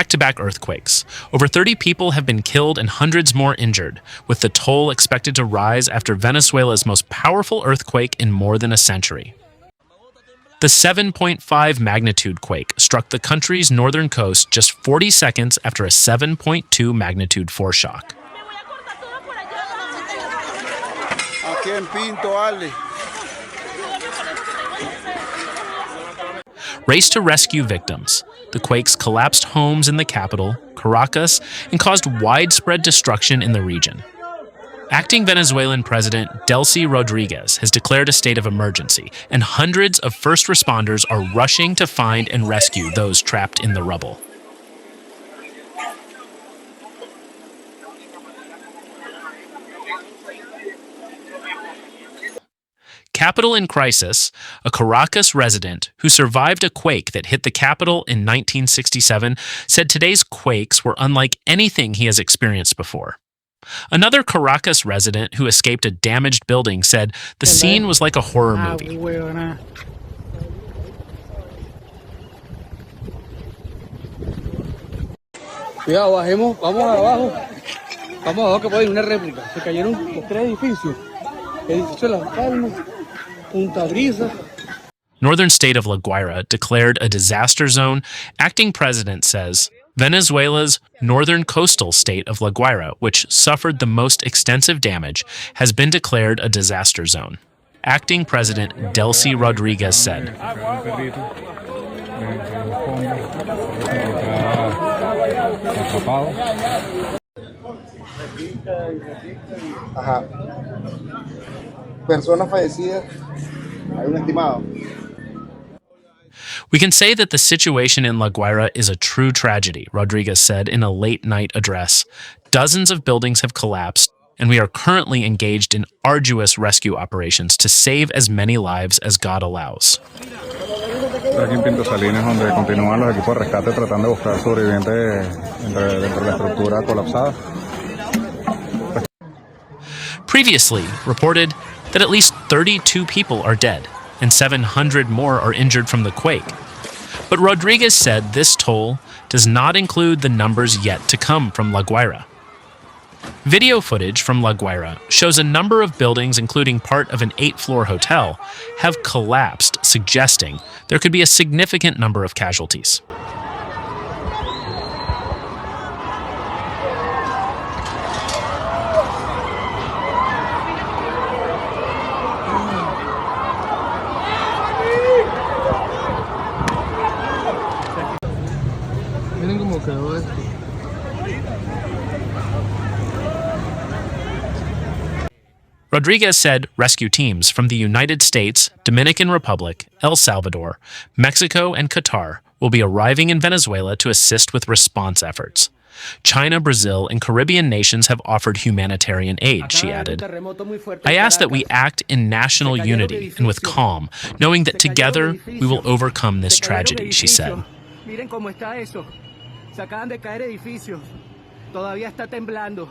back-to-back earthquakes. Over 30 people have been killed and hundreds more injured, with the toll expected to rise after Venezuela's most powerful earthquake in more than a century. The 7.5 magnitude quake struck the country's northern coast just 40 seconds after a 7.2 magnitude foreshock. Race to rescue victims. The quakes collapsed homes in the capital, Caracas, and caused widespread destruction in the region. Acting Venezuelan President Delcy Rodriguez has declared a state of emergency, and hundreds of first responders are rushing to find and rescue those trapped in the rubble. Capital in crisis, a Caracas resident who survived a quake that hit the capital in 1967 said today's quakes were unlike anything he has experienced before. Another Caracas resident who escaped a damaged building said the scene was like a horror movie. Cuidado, bajemos, vamos abajo. Vamos abajo que puede haber una réplica. Se cayeron los tres edificios. Edificio Las Palmas, Punta Brisa. Northern state of La Guaira declared a disaster zone. Acting president says Venezuela's northern coastal state of La Guaira, which suffered the most extensive damage, has been declared a disaster zone. Acting President Delcy Rodriguez said, Personas fallecidas, hay un estimado. "We can say that the situation in La Guaira is a true tragedy," Rodriguez said in a late-night address. "Dozens of buildings have collapsed, and we are currently engaged in arduous rescue operations to save as many lives as God allows." Aquí en Pinto Salines, donde continúan los equipos de rescate tratando de buscar sobrevivientes dentro de la estructura colapsada. Previously reported that at least 32 people are dead and 700 more are injured from the quake. But Rodriguez said this toll does not include the numbers yet to come from La Guaira. Video footage from La Guaira shows a number of buildings, including part of an 8-floor hotel, have collapsed, suggesting there could be a significant number of casualties. Miren cómo quedó esto. Rodriguez said rescue teams from the United States, Dominican Republic, El Salvador, Mexico, and Qatar will be arriving in Venezuela to assist with response efforts. China, Brazil, and Caribbean nations have offered humanitarian aid, she added. "I ask that we act in national unity and with calm, knowing that together we will overcome this tragedy," she said. Miren cómo está eso. Se acaban de caer edificios. Todavía está temblando.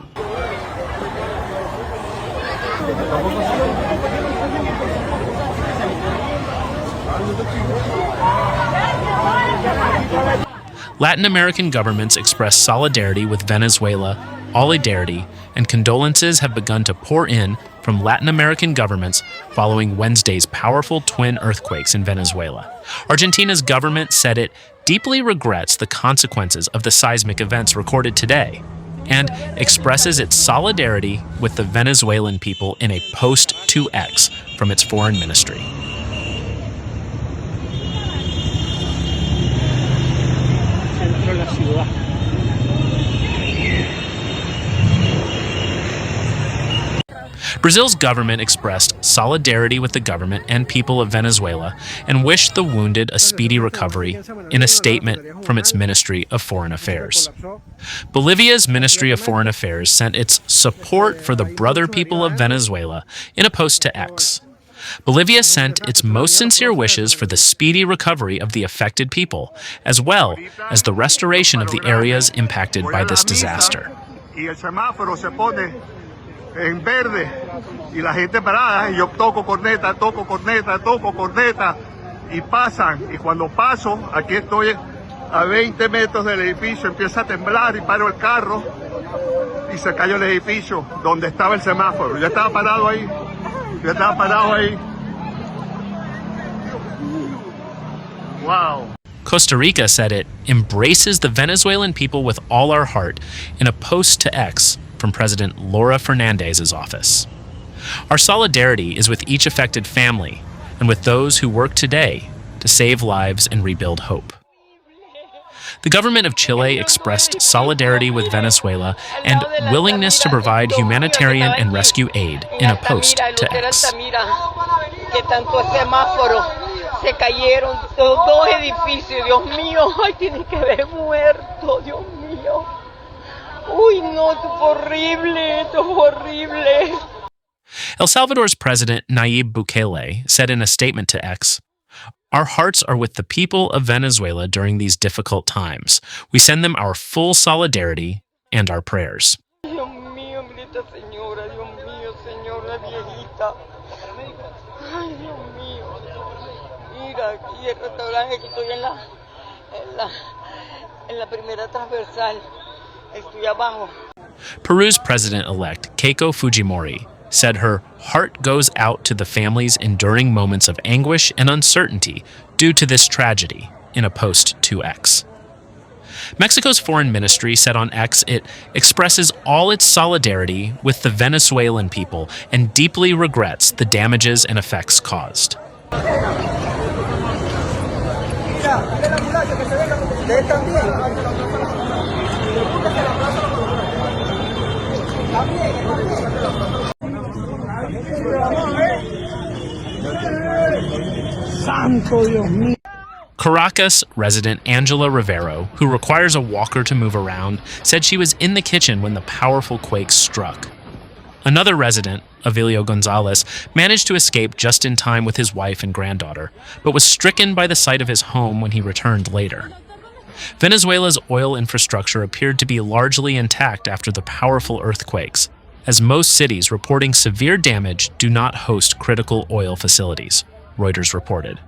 Latin American governments express solidarity with Venezuela, solidarity, and condolences have begun to pour in from Latin American governments following Wednesday's powerful twin earthquakes in Venezuela. Argentina's government said it deeply regrets the consequences of the seismic events recorded today and expresses its solidarity with the Venezuelan people in a post 2X from its foreign ministry. Brazil's government expressed solidarity with the government and people of Venezuela and wished the wounded a speedy recovery in a statement from its Ministry of Foreign Affairs. Bolivia's Ministry of Foreign Affairs sent its support for the brother people of Venezuela in a post to X. Bolivia sent its most sincere wishes for the speedy recovery of the affected people, as well as the restoration of the areas impacted by this disaster. En verde y la gente parada y yo toco corneta y pasan y cuando paso aquí estoy A 20 metros del edificio empieza a temblar y paro el carro y se cayó el edificio donde estaba el semáforo. Yo estaba parado ahí. Wow. Costa Rica said it embraces the Venezuelan people with all our heart in a post to X from President Laura Fernandez's office. Our solidarity is with each affected family and with those who work today to save lives and rebuild hope. The government of Chile expressed solidarity with Venezuela and willingness to provide humanitarian and rescue aid in a post to X. Se cayeron dos edificios, Dios mío, ay, tienen que haber muerto, Dios mío. Uy, no, esto es horrible. El Salvador's President Nayib Bukele said in a statement to X, "Our hearts are with the people of Venezuela during these difficult times. We send them our full solidarity and our prayers." Dios mío, mira esta señora, Dios mío, señora viejita. Ay, Dios mío. Mira, aquí el restaurante, aquí estoy en la primera transversal. Estoy abajo. Peru's president-elect Keiko Fujimori said her heart goes out to the families enduring moments of anguish and uncertainty due to this tragedy in a post to X. Mexico's foreign ministry said on X it expresses all its solidarity with the Venezuelan people and deeply regrets the damages and effects caused. Santo Dios mío. Caracas resident Angela Rivero, who requires a walker to move around, said she was in the kitchen when the powerful quake struck. Another resident, Avilio Gonzalez, managed to escape just in time with his wife and granddaughter, but was stricken by the sight of his home when he returned later. Venezuela's oil infrastructure appeared to be largely intact after the powerful earthquakes, as most cities reporting severe damage do not host critical oil facilities, Reuters reported.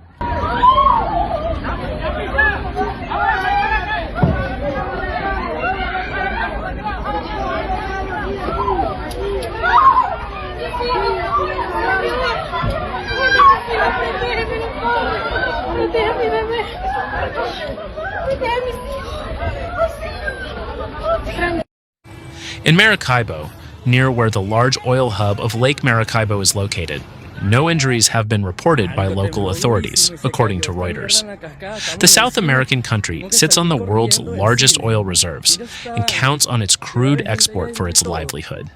In Maracaibo, near where the large oil hub of Lake Maracaibo is located, no injuries have been reported by local authorities, according to Reuters. The South American country sits on the world's largest oil reserves and counts on its crude export for its livelihood.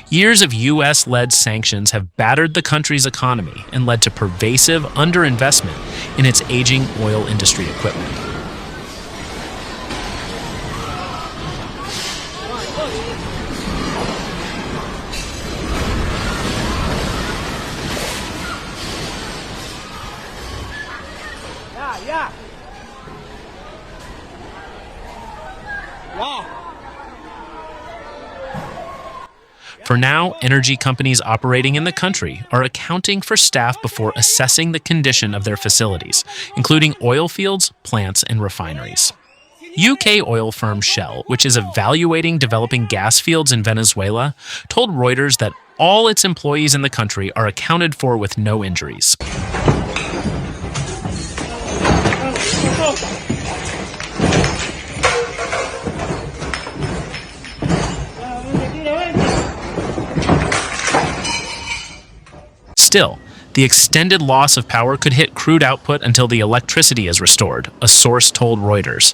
Years of U.S.-led sanctions have battered the country's economy and led to pervasive underinvestment in its aging oil industry equipment. For now, energy companies operating in the country are accounting for staff before assessing the condition of their facilities, including oil fields, plants, and refineries. UK oil firm Shell, which is evaluating developing gas fields in Venezuela, told Reuters that all its employees in the country are accounted for with no injuries. Still, the extended loss of power could hit crude output until the electricity is restored, a source told Reuters.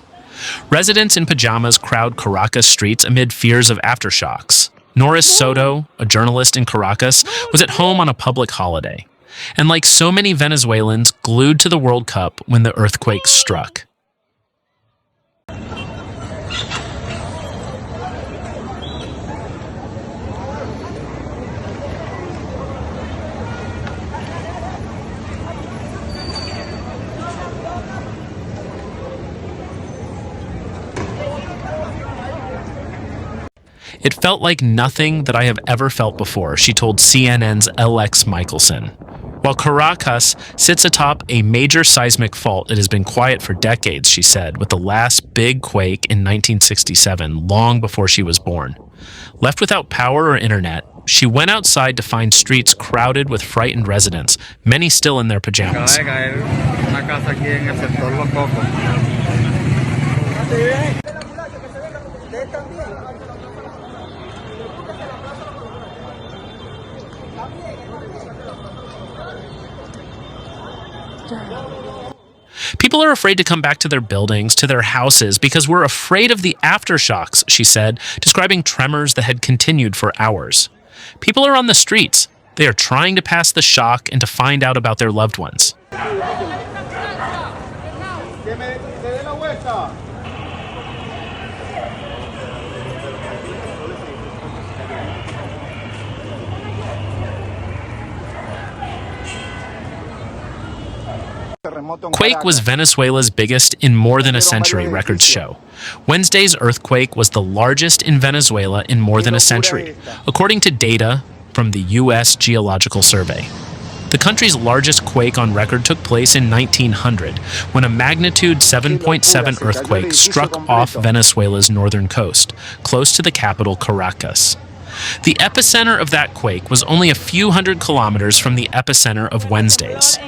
Residents in pajamas crowd Caracas streets amid fears of aftershocks. Norris Soto, a journalist in Caracas, was at home on a public holiday, and like so many Venezuelans, glued to the World Cup when the earthquake struck. It felt like nothing that I have ever felt before, she told CNN's LX Michelson. While Caracas sits atop a major seismic fault, it has been quiet for decades, she said, with the last big quake in 1967, long before she was born. Left without power or internet, she went outside to find streets crowded with frightened residents, many still in their pajamas. People are afraid to come back to their buildings, to their houses, because we're afraid of the aftershocks, she said, describing tremors that had continued for hours. People are on the streets. They are trying to pass the shock and to find out about their loved ones. Quake was Venezuela's biggest in more than a century, records show. Wednesday's earthquake was the largest in Venezuela in more than a century, according to data from the U.S. Geological Survey. The country's largest quake on record took place in 1900, when a magnitude 7.7 earthquake struck off Venezuela's northern coast, close to the capital Caracas. The epicenter of that quake was only a few hundred kilometers from the epicenter of Wednesday's.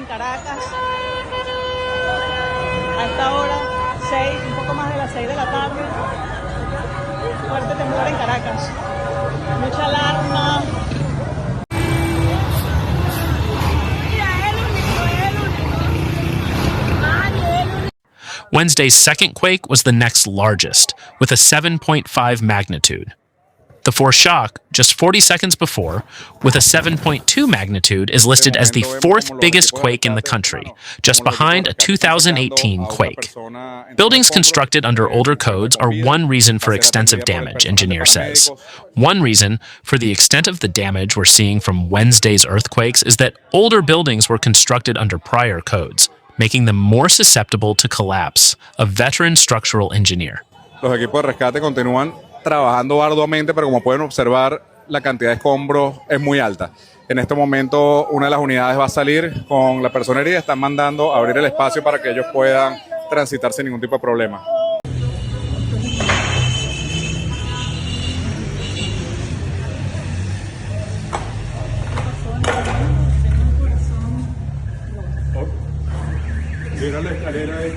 Wednesday's second quake was the next largest, with a 7.5 magnitude. The foreshock, just 40 seconds before, with a 7.2 magnitude, is listed as the fourth biggest quake in the country, just behind a 2018 quake. Buildings constructed under older codes are one reason for extensive damage, engineer says. One reason for the extent of the damage we're seeing from Wednesday's earthquakes is that older buildings were constructed under prior codes, making them more susceptible to collapse, a veteran structural engineer. Los equipos de rescate continúan trabajando arduamente, pero como pueden observar, la cantidad de escombros es muy alta. En este momento, una de las unidades va a salir con la persona herida, están mandando a abrir el espacio para que ellos puedan transitar sin ningún tipo de problema. Mira la escalera ahí,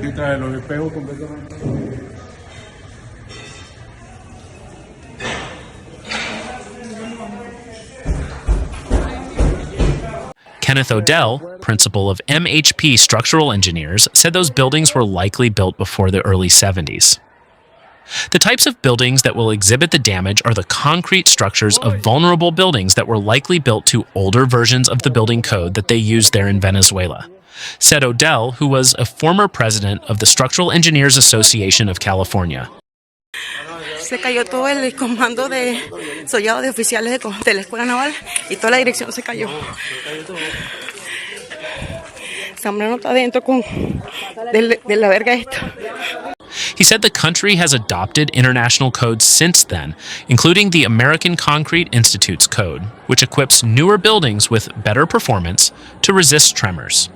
detrás de los espejos completamente. Kenneth Odell, principal of MHP Structural Engineers, said those buildings were likely built before the early 70s. The types of buildings that will exhibit the damage are the concrete structures of vulnerable buildings that were likely built to older versions of the building code that they used there in Venezuela, said Odell, who was a former president of the Structural Engineers Association of California. Se cayó todo el comando de soldado de oficiales de la escuela naval y toda la dirección se cayó. Zambrano está adentro de la verga esta. He said the country has adopted international codes since then, including the American Concrete Institute's code, which equips newer buildings with better performance to resist tremors.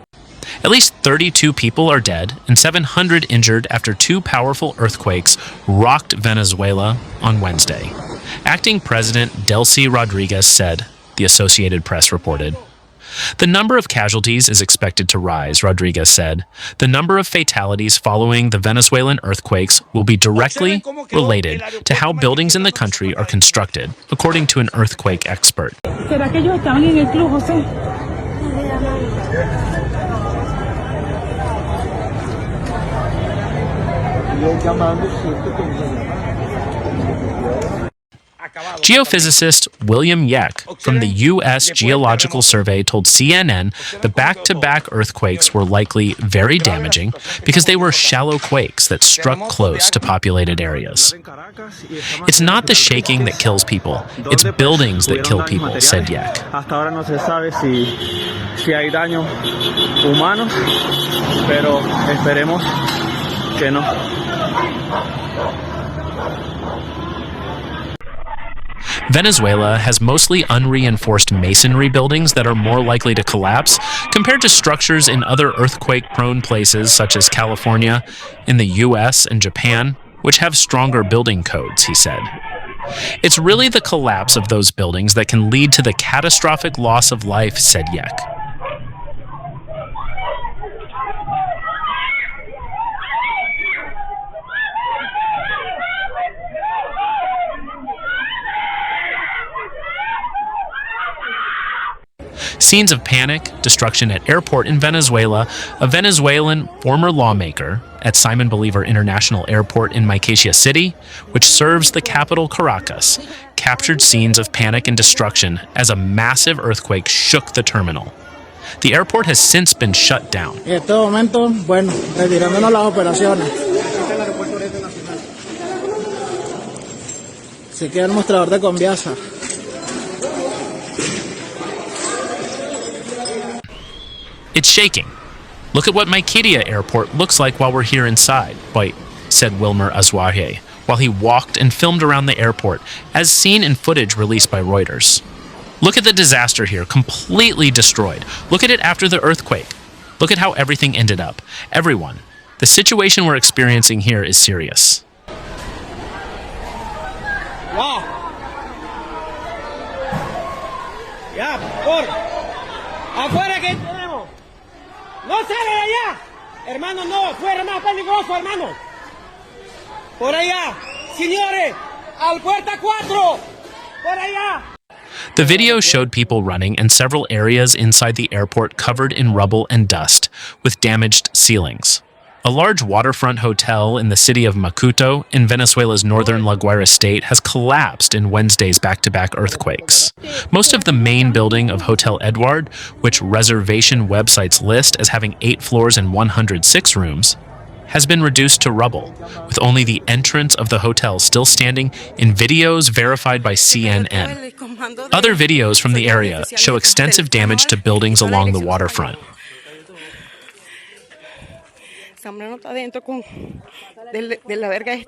At least 32 people are dead and 700 injured after two powerful earthquakes rocked Venezuela on Wednesday. Acting President Delcy Rodriguez said, the Associated Press reported. The number of casualties is expected to rise, Rodriguez said. The number of fatalities following the Venezuelan earthquakes will be directly related to how buildings in the country are constructed, according to an earthquake expert. ¿Será que ellos estaban en el club, José? Geophysicist William Yeck from the U.S. Geological Survey told CNN the back-to-back earthquakes were likely very damaging because they were shallow quakes that struck close to populated areas. It's not the shaking that kills people, it's buildings that kill people, said Yeck. Hasta ahora no se sabe si hay daños humanos, pero esperemos que no. Venezuela has mostly unreinforced masonry buildings that are more likely to collapse compared to structures in other earthquake-prone places such as California, in the US and Japan, which have stronger building codes, he said. It's really the collapse of those buildings that can lead to the catastrophic loss of life, said Yek. Scenes of panic, destruction at airport in Venezuela, a Venezuelan former lawmaker at Simon Bolivar International Airport in Maiquetía City, which serves the capital Caracas, captured scenes of panic and destruction as a massive earthquake shook the terminal. The airport has since been shut down. En este momento, bueno, retirándonos las operaciones. Se queda el mostrador de Conviasa. It's shaking. Look at what Maiquetía Airport looks like while we're here inside, said Wilmer Azuaje, while he walked and filmed around the airport, as seen in footage released by Reuters. Look at the disaster here, completely destroyed. Look at it after the earthquake. Look at how everything ended up. Everyone. The situation we're experiencing here is serious. Afuera que tenemos. No sale de allá. Hermano, no. Fuera más peligroso, hermano. Por allá. Señores, al puerta 4. Por allá. The video showed people running and several areas inside the airport covered in rubble and dust, with damaged ceilings. A large waterfront hotel in the city of Macuto, in Venezuela's northern La Guaira state, has collapsed in Wednesday's back-to-back earthquakes. Most of the main building of Hotel Edward, which reservation websites list as having 8 floors and 106 rooms, has been reduced to rubble, with only the entrance of the hotel still standing in videos verified by CNN. Other videos from the area show extensive damage to buildings along the waterfront. Zambrano está adentro de la verga.